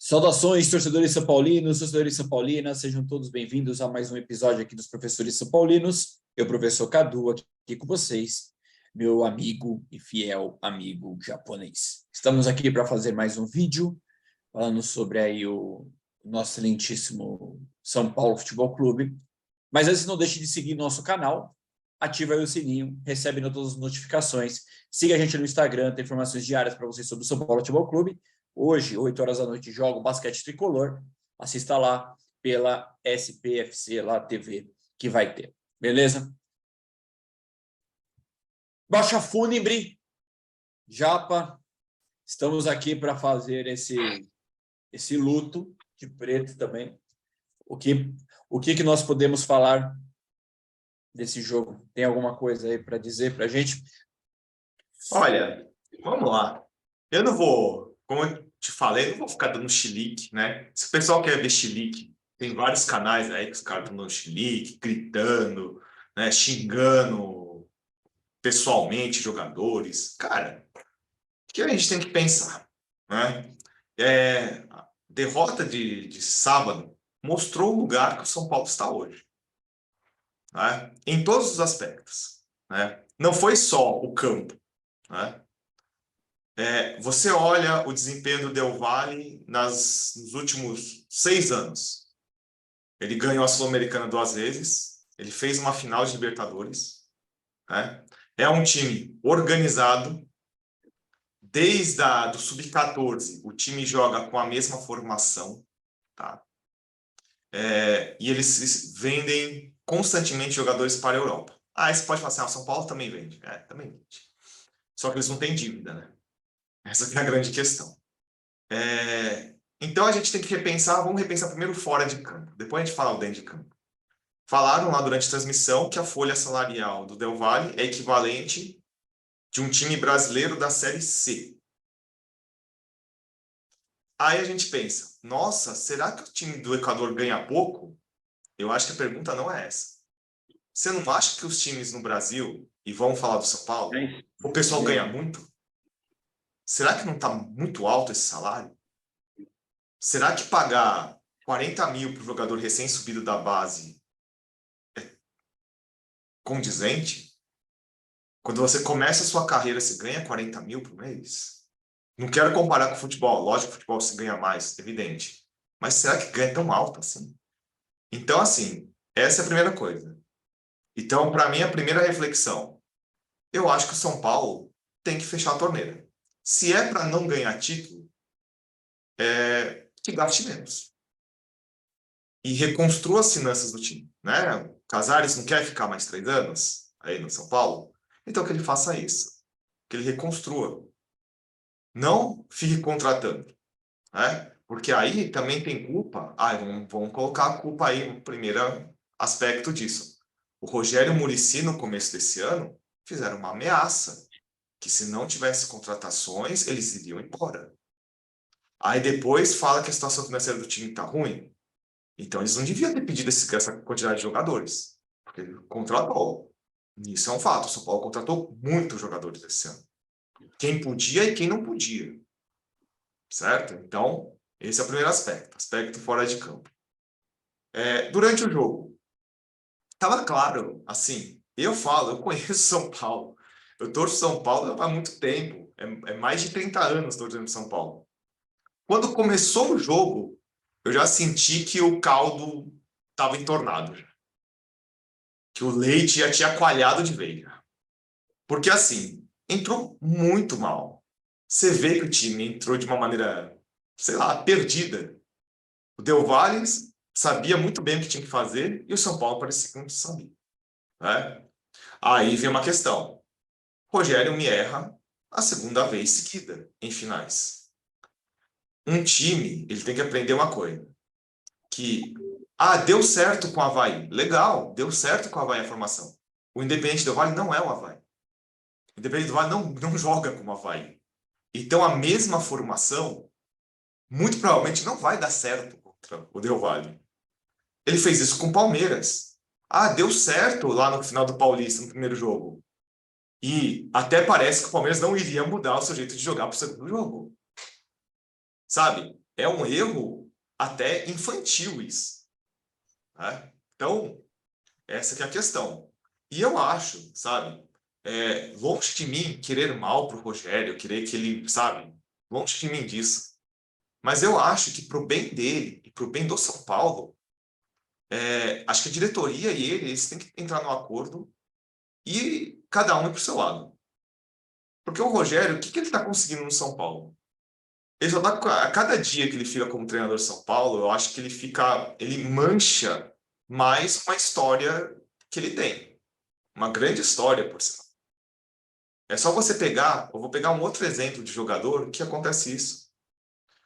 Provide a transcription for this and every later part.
Saudações, torcedores são paulinos, torcedores são paulinas, sejam todos bem-vindos a mais um episódio aqui dos Professores São Paulinos. Eu, professor Cadu, aqui com vocês, meu amigo e fiel amigo japonês. Estamos aqui para fazer mais um vídeo, falando sobre aí o nosso excelentíssimo São Paulo Futebol Clube. Mas antes, não deixe de seguir nosso canal, ativa aí o sininho, recebe todas as notificações, siga a gente no Instagram, tem informações diárias para vocês sobre o São Paulo Futebol Clube. Hoje, 8 horas da noite, jogo basquete tricolor. Assista lá pela SPFC, lá TV, que vai ter. Beleza? Baixa Fúnebre, Japa. Estamos aqui para fazer esse luto de preto também. O que nós podemos falar desse jogo? Tem alguma coisa aí para dizer para a gente? Olha, vamos lá. Eu não vou, como eu te falei, não vou ficar dando chilique, né? Se o pessoal quer ver chilique, tem vários canais aí que os caras estão dando chilique, gritando, né, xingando pessoalmente jogadores. Cara, o que a gente tem que pensar, né? A derrota de sábado mostrou o lugar que o São Paulo está hoje, né? Em todos os aspectos, né? Não foi só o campo, né? Você olha o desempenho do Del Valle nos últimos 6 anos. Ele ganhou a Sul-Americana 2 vezes, ele fez uma final de Libertadores, né? É um time organizado, desde do Sub-14, o time joga com a mesma formação, tá? E eles vendem constantemente jogadores para a Europa. Aí você pode falar assim, o São Paulo também vende. Também vende. Só que eles não têm dívida, né? Essa é a grande questão. Então a gente tem que repensar, vamos repensar primeiro fora de campo, depois a gente fala o dentro de campo. Falaram lá durante a transmissão que a folha salarial do Del Valle é equivalente de um time brasileiro da Série C. Aí a gente pensa, nossa, será que o time do Equador ganha pouco? Eu acho que a pergunta não é essa. Você não acha que os times no Brasil, e vamos falar do São Paulo, o pessoal ganha muito? Será que não está muito alto esse salário? Será que pagar 40 mil para o jogador recém-subido da base é condizente? Quando você começa a sua carreira, você ganha 40 mil por mês? Não quero comparar com o futebol. Lógico que o futebol se ganha mais, evidente. Mas será que ganha tão alto assim? Então, assim, essa é a primeira coisa. Então, para mim, a primeira reflexão. Eu acho que o São Paulo tem que fechar a torneira. Se é para não ganhar título, que gaste menos. E reconstrua as finanças do time, né? O Casares não quer ficar mais 3 anos aí no São Paulo, então que ele faça isso, que ele reconstrua, não fique contratando, né? Porque aí também tem culpa. Vamos colocar a culpa aí no primeiro aspecto disso. O Rogério Muricy, no começo desse ano, fizeram uma ameaça que se não tivesse contratações, eles iriam embora. Aí depois fala que a situação financeira do time está ruim. Então, eles não deviam ter pedido essa quantidade de jogadores, porque ele contratou. Isso é um fato. O São Paulo contratou muitos jogadores esse ano. Quem podia e quem não podia. Certo? Então, esse é o primeiro aspecto fora de campo. Durante o jogo, estava claro, assim, eu conheço São Paulo. Eu torço São Paulo há muito tempo. É mais de 30 anos torcendo São Paulo. Quando começou o jogo, eu já senti que o caldo estava entornado. Que o leite já tinha coalhado de vez. Porque, assim, entrou muito mal. Você vê que o time entrou de uma maneira, sei lá, perdida. O Del Valle sabia muito bem o que tinha que fazer e o São Paulo parecia que não sabia, né? Aí vem uma questão. Rogério me erra a segunda vez seguida em finais. Um time, ele tem que aprender uma coisa. Deu certo com o Avaí. Legal, deu certo com o Avaí a formação. O Independente Del Valle não é o Avaí. O Independente Del Valle não joga como o Avaí. Então, a mesma formação, muito provavelmente, não vai dar certo contra o Del Valle. Ele fez isso com o Palmeiras. Deu certo lá no final do Paulista, no primeiro jogo. E até parece que o Palmeiras não iria mudar o seu jeito de jogar para o segundo jogo. Sabe? é um erro até infantil isso. Né? Então, essa que é a questão. E eu acho, sabe, longe de mim querer mal pro Rogério, querer que ele, sabe, longe de mim disso. Mas eu acho que pro bem dele e pro bem do São Paulo, acho que a diretoria e ele, eles têm que entrar no acordo e cada um ir pro seu lado. Porque o Rogério, o que ele está conseguindo no São Paulo? Ele só tá, a cada dia que ele fica como treinador de São Paulo, eu acho que ele mancha mais uma história que ele tem. Uma grande história, por sinal. É só você pegar, eu vou pegar um outro exemplo de jogador que acontece isso.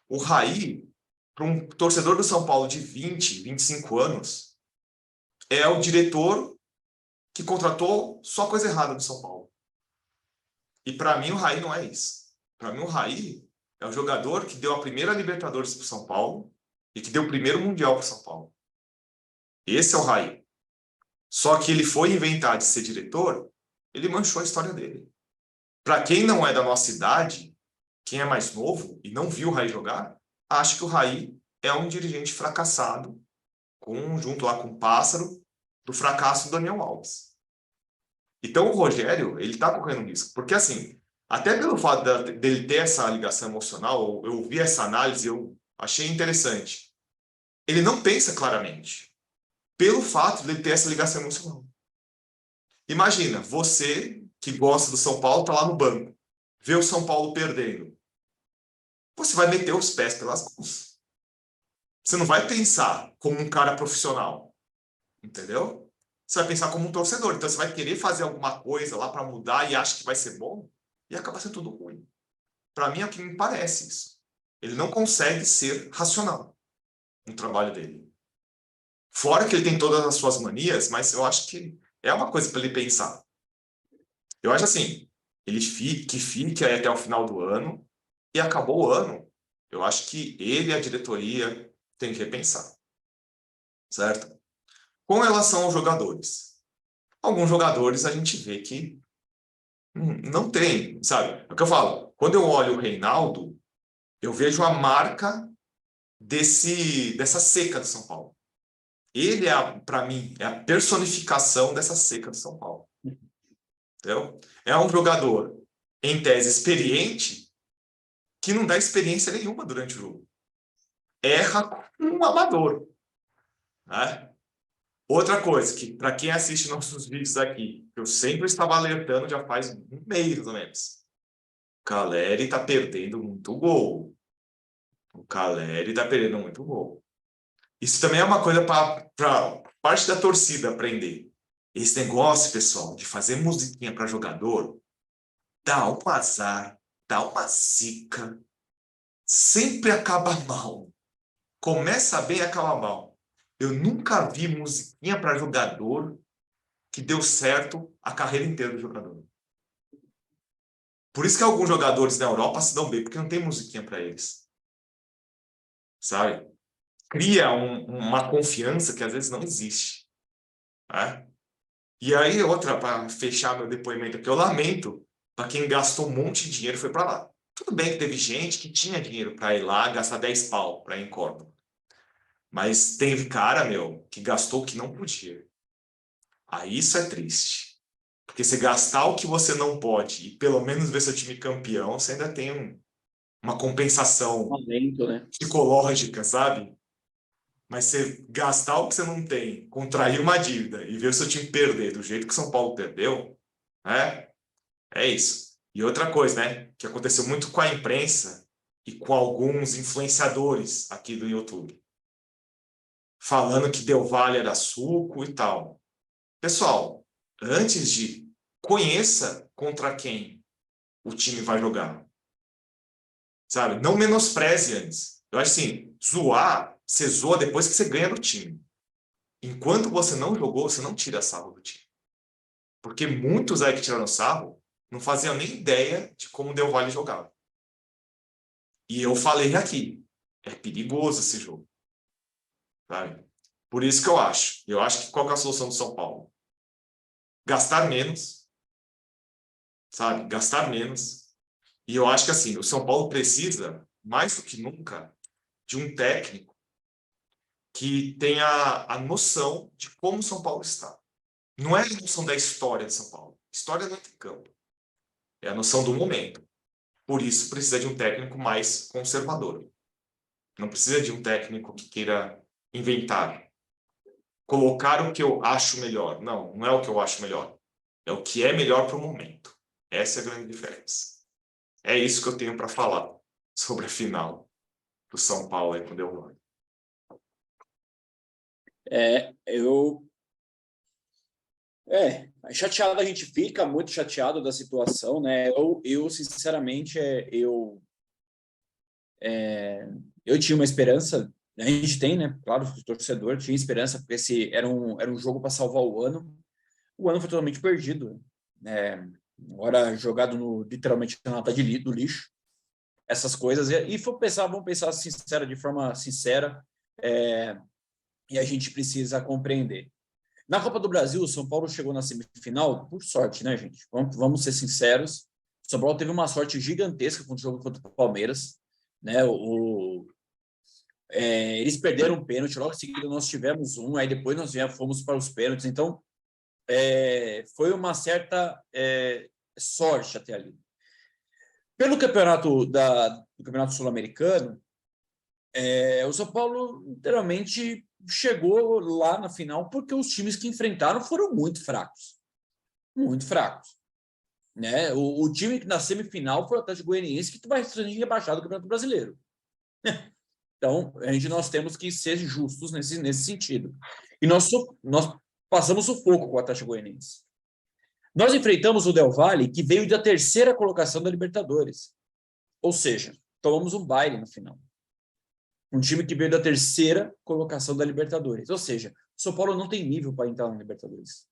O Raí, para um torcedor do São Paulo de 20, 25 anos, é o diretor que contratou só coisa errada no São Paulo. E para mim o Raí não é isso. Para mim o Raí é o jogador que deu a primeira Libertadores para o São Paulo e que deu o primeiro Mundial para o São Paulo. Esse é o Raí. Só que ele foi inventar de ser diretor, ele manchou a história dele. Para quem não é da nossa idade, quem é mais novo e não viu o Raí jogar, acha que o Raí é um dirigente fracassado, junto lá com o Pássaro, do fracasso do Daniel Alves. Então o Rogério, ele está correndo risco. Porque assim, até pelo fato dele ter essa ligação emocional, eu vi essa análise, eu achei interessante. Ele não pensa claramente, pelo fato de ele ter essa ligação emocional. Imagina, você que gosta do São Paulo, está lá no banco, vê o São Paulo perdendo. Você vai meter os pés pelas mãos. Você não vai pensar como um cara profissional, entendeu? Você vai pensar como um torcedor. Então você vai querer fazer alguma coisa lá para mudar e acha que vai ser bom e acaba sendo tudo ruim. Para mim é o que me parece isso. Ele não consegue ser racional no trabalho dele. Fora que ele tem todas as suas manias, mas eu acho que é uma coisa para ele pensar. Eu acho assim, que fique aí até o final do ano e acabou o ano. Eu acho que ele e a diretoria têm que repensar, certo? Com relação aos jogadores, alguns jogadores a gente vê que não tem, sabe? É o que eu falo. Quando eu olho o Reinaldo, eu vejo a marca dessa seca do São Paulo. Ele para mim, é a personificação dessa seca do São Paulo. Entendeu? É um jogador, em tese, experiente, que não dá experiência nenhuma durante o jogo. Erra como um amador. Né? Outra coisa, que para quem assiste nossos vídeos aqui, eu sempre estava alertando já faz um mês, mais ou menos. O Caleri está perdendo muito gol. O Caleri está perdendo muito gol. Isso também é uma coisa para parte da torcida aprender. Esse negócio, pessoal, de fazer musiquinha para jogador, dá um azar, dá uma zica, sempre acaba mal. Começa bem e acaba mal. Eu nunca vi musiquinha para jogador que deu certo a carreira inteira do jogador. Por isso que alguns jogadores na Europa se dão bem, porque não tem musiquinha para eles. Sabe? Cria uma confiança que às vezes não existe. Né? E aí, outra, para fechar meu depoimento aqui, eu lamento para quem gastou um monte de dinheiro e foi para lá. Tudo bem que teve gente que tinha dinheiro para ir lá gastar 10 pau para ir em Córdoba. Mas teve cara, meu, que gastou o que não podia. Aí isso é triste. Porque se gastar o que você não pode e pelo menos ver seu time campeão, você ainda tem uma compensação Momento, né? psicológica, sabe? Mas você gastar o que você não tem, contrair uma dívida e ver o seu time perder do jeito que o São Paulo perdeu, né? É isso. E outra coisa, né? Que aconteceu muito com a imprensa e com alguns influenciadores aqui do YouTube. Falando que Del Valle era suco e tal. Pessoal, antes de conheça contra quem o time vai jogar. Sabe? Não menospreze antes. Eu acho assim, zoar, você zoa depois que você ganha do time. Enquanto você não jogou, você não tira sarro do time. Porque muitos aí que tiraram sarro não faziam nem ideia de como o Del Valle jogava. E eu falei aqui, é perigoso esse jogo. Sabe? Por isso que eu acho. Eu acho que qual que é a solução do São Paulo? Gastar menos, sabe? Gastar menos. E eu acho que assim, o São Paulo precisa, mais do que nunca, de um técnico que tenha a noção de como São Paulo está. Não é a noção da história de São Paulo. História não tem campo. É a noção do momento. Por isso, precisa de um técnico mais conservador. Não precisa de um técnico que queira inventar, colocar o que eu acho melhor. Não, não é o que eu acho melhor. É o que é melhor para o momento. Essa é a grande diferença. É isso que eu tenho para falar sobre a final do São Paulo aí com o Del Valle. Chateado a gente fica, muito chateado da situação, né? Eu sinceramente, eu tinha uma esperança, a gente tem, né? Claro, o torcedor tinha esperança, porque esse era um jogo para salvar o ano. O ano foi totalmente perdido, né? Agora jogado literalmente na lata do lixo, essas coisas. E vamos pensar de forma sincera, e a gente precisa compreender. Na Copa do Brasil, o São Paulo chegou na semifinal por sorte, né, gente? Vamos ser sinceros. O São Paulo teve uma sorte gigantesca com o jogo contra o Palmeiras, né? Eles perderam um pênalti, logo em seguida nós tivemos um, aí depois nós fomos para os pênaltis. Então, foi uma certa sorte até ali. Pelo campeonato do Campeonato Sul-Americano, o São Paulo literalmente chegou lá na final porque os times que enfrentaram foram muito fracos. Muito fracos. Né? O time que na semifinal foi o Atlético Goianiense, que vai ser rebaixado do Campeonato Brasileiro. Então, nós temos que ser justos nesse sentido. E nós passamos sufoco com o Atlético Goianiense. Nós enfrentamos o Del Valle, que veio da terceira colocação da Libertadores. Ou seja, tomamos um baile no final. Um time que veio da terceira colocação da Libertadores. Ou seja, o São Paulo não tem nível para entrar na Libertadores.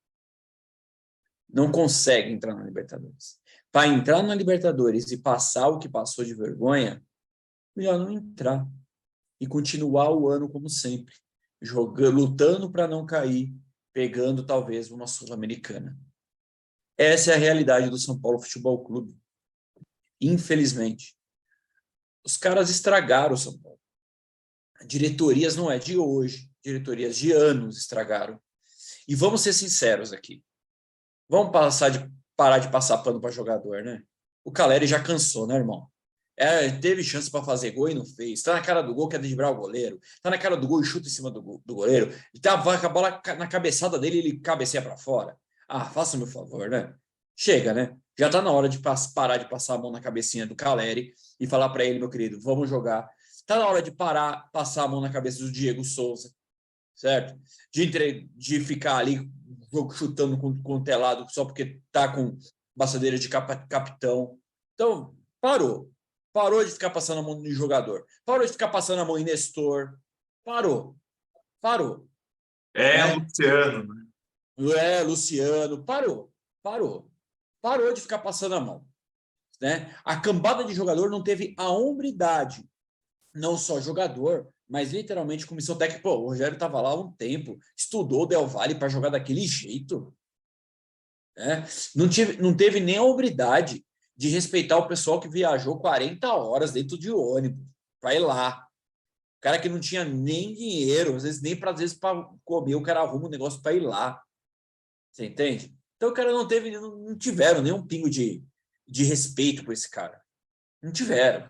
Não consegue entrar na Libertadores. Para entrar na Libertadores e passar o que passou de vergonha, melhor não entrar. E continuar o ano como sempre. Lutando para não cair, pegando talvez uma Sul-Americana. Essa é a realidade do São Paulo Futebol Clube. Infelizmente. Os caras estragaram o São Paulo. Diretorias não é de hoje, diretorias de anos estragaram. E vamos ser sinceros aqui. Vamos parar de passar pano para jogador, né? O Caleri já cansou, né, irmão? Teve chance para fazer gol e não fez. Está na cara do gol, quer driblar o goleiro. Está na cara do gol e chuta em cima do goleiro. E vai com a bola na cabeçada dele e ele cabeceia para fora. Ah, faça meu favor, né? Chega, né? Já está na hora de parar de passar a mão na cabecinha do Caleri e falar para ele, meu querido, vamos jogar. Está na hora de passar a mão na cabeça do Diego Souza, certo? De ficar ali chutando com o telado só porque está com baçadeira de capitão. Então, parou. Parou de ficar passando a mão no jogador. Parou de ficar passando a mão em Nestor. Parou. Luciano, né? Luciano. Parou de ficar passando a mão. Né? A cambada de jogador não teve a hombridade, não só jogador, mas literalmente comissão técnica. Pô, o Rogério estava lá há um tempo, estudou o Del Valle para jogar daquele jeito. Né? Não teve nem a hombridade de respeitar o pessoal que viajou 40 horas dentro de ônibus para ir lá. O cara que não tinha nem dinheiro, às vezes para comer, o cara arruma um negócio para ir lá. Você entende? Então o cara não tiveram nenhum pingo de respeito por esse cara. Não tiveram.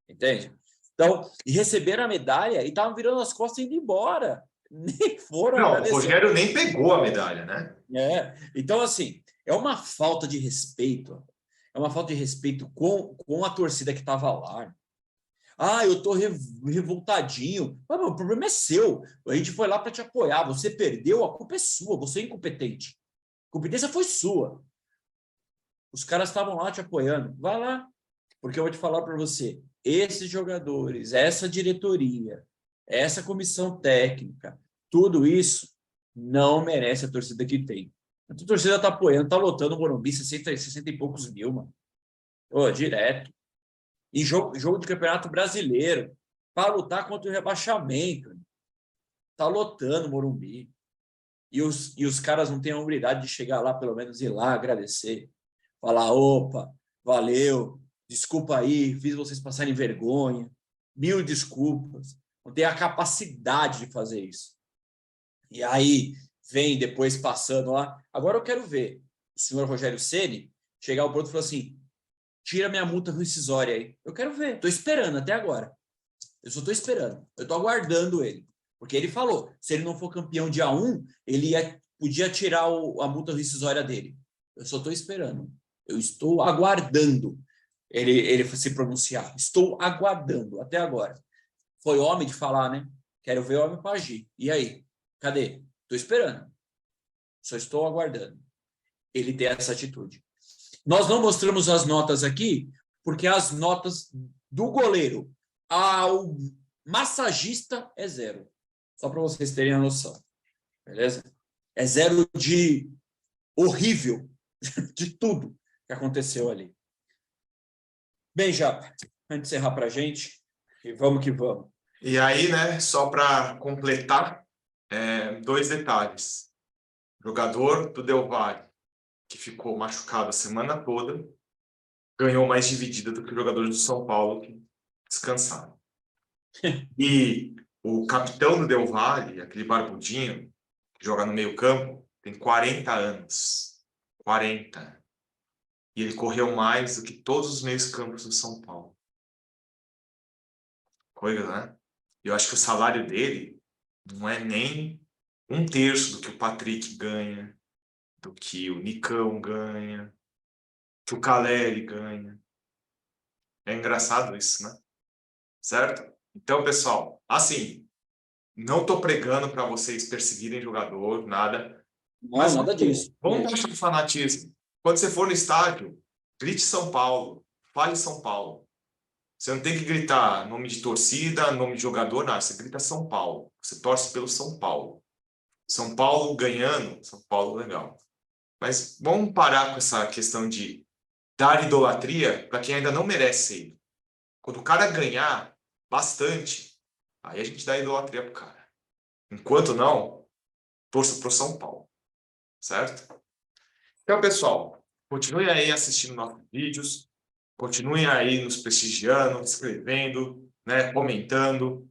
Entende? Então, e receberam a medalha e estavam virando as costas e indo embora. Nem foram agradecer. O Rogério nem pegou a medalha, né? Então, assim, é uma falta de respeito. É uma falta de respeito com a torcida que estava lá. Ah, eu tô revoltadinho. Mas, o problema é seu. A gente foi lá para te apoiar. Você perdeu, a culpa é sua. Você é incompetente. A competência foi sua. Os caras estavam lá te apoiando. Vai lá. Porque eu vou te falar para você. Esses jogadores, essa diretoria, essa comissão técnica, tudo isso não merece a torcida que tem. A torcida está apoiando, está lotando o Morumbi, 60 e poucos mil, mano. Direto. E jogo de campeonato brasileiro, para lutar contra o rebaixamento. Está lotando o Morumbi. E os caras não têm a humildade de chegar lá, pelo menos ir lá, agradecer. Falar, opa, valeu, desculpa aí, fiz vocês passarem vergonha. mil desculpas, não tem a capacidade de fazer isso. E aí vem depois passando lá. Agora eu quero ver o senhor Rogério Ceni chegar ao ponto e falar assim, tira minha multa rescisória aí. Eu quero ver, estou esperando até agora. Eu só estou esperando, eu estou aguardando ele. Porque ele falou, se ele não for campeão dia 1, ele podia tirar a multa rescisória dele. Eu só estou esperando. Eu estou aguardando ele se pronunciar. Estou aguardando até agora. Foi homem de falar, né? Quero ver homem para agir. E aí? Cadê? Estou esperando. Só estou aguardando. Ele tem essa atitude. Nós não mostramos as notas aqui, porque as notas do goleiro ao massagista é 0. Só para vocês terem a noção. Beleza? É 0 de horrível, de tudo que aconteceu ali. Bem, Japa, antes de encerrar para a gente, e vamos que vamos. E aí, né, só para completar, 2 detalhes. O jogador do Del Valle, que ficou machucado a semana toda, ganhou mais dividida do que o jogador do São Paulo, que descansaram. E o capitão do Del Valle, aquele barbudinho, que joga no meio campo, tem 40 anos. 40. E ele correu mais do que todos os meios campos do São Paulo. Coisa, né? Eu acho que o salário dele não é nem 1/3 do que o Patrick ganha, do que o Nicão ganha, que o Caleri ganha. É engraçado isso, né? Certo? Então, pessoal, assim, não estou pregando para vocês perseguirem jogador, nada. Não, Mas nada disso. vamos deixar de fanatismo. Quando você for no estádio, grite São Paulo, fale São Paulo. Você não tem que gritar nome de torcida, nome de jogador, nada. Você grita São Paulo. Você torce pelo São Paulo. São Paulo ganhando, São Paulo legal. Mas vamos parar com essa questão de dar idolatria para quem ainda não merece ir. Quando o cara ganhar bastante, aí a gente dá idolatria pro cara. Enquanto não, torça pro São Paulo. Certo? Então, pessoal, continuem aí assistindo nossos vídeos, continuem aí nos prestigiando, escrevendo, né, comentando,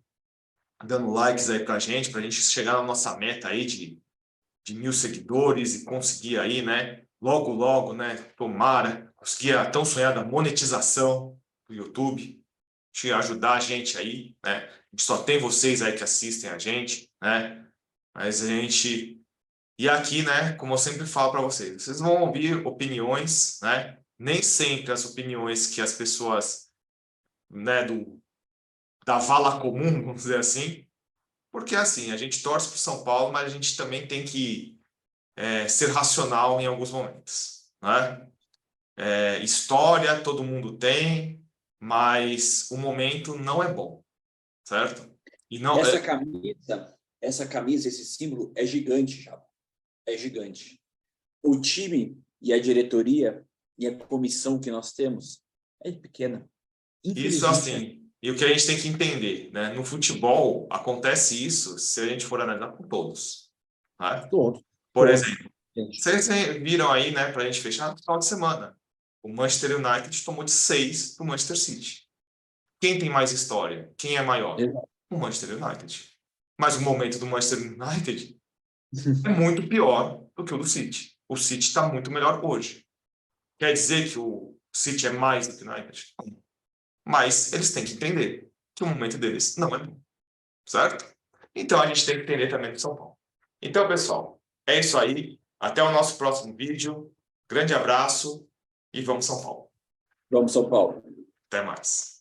dando likes aí pra gente chegar na nossa meta aí de 1.000 seguidores e conseguir aí, né, logo, logo, né, tomara, conseguir a tão sonhada monetização do YouTube, te ajudar a gente aí, né, a gente só tem vocês aí que assistem a gente, né, mas a gente... E aqui, né, como eu sempre falo para vocês, vocês vão ouvir opiniões, né, nem sempre as opiniões que as pessoas, né, da vala comum, vamos dizer assim, porque assim, a gente torce para o São Paulo, mas a gente também tem que ser racional em alguns momentos, né? História todo mundo tem, mas o momento não é bom, certo? E não Essa camisa, esse símbolo é gigante, já. É gigante. O time e a diretoria e a comissão que nós temos é pequena. Isso assim, e o que a gente tem que entender, né? No futebol acontece isso se a gente for analisar com todos, né? Todos. Por exemplo, vocês viram aí, né, para a gente fechar no final de semana, o Manchester United tomou de 6 do Manchester City. Quem tem mais história? Quem é maior? Exato. O Manchester United. Mas o momento do Manchester United é muito pior do que o do City. O City está muito melhor hoje. Quer dizer que o City é mais do que o United? Não. Mas eles têm que entender que o momento deles não é bom. Certo? Então a gente tem que entender também do São Paulo. Então, pessoal, é isso aí. Até o nosso próximo vídeo. Grande abraço e vamos São Paulo. Vamos, São Paulo. Até mais.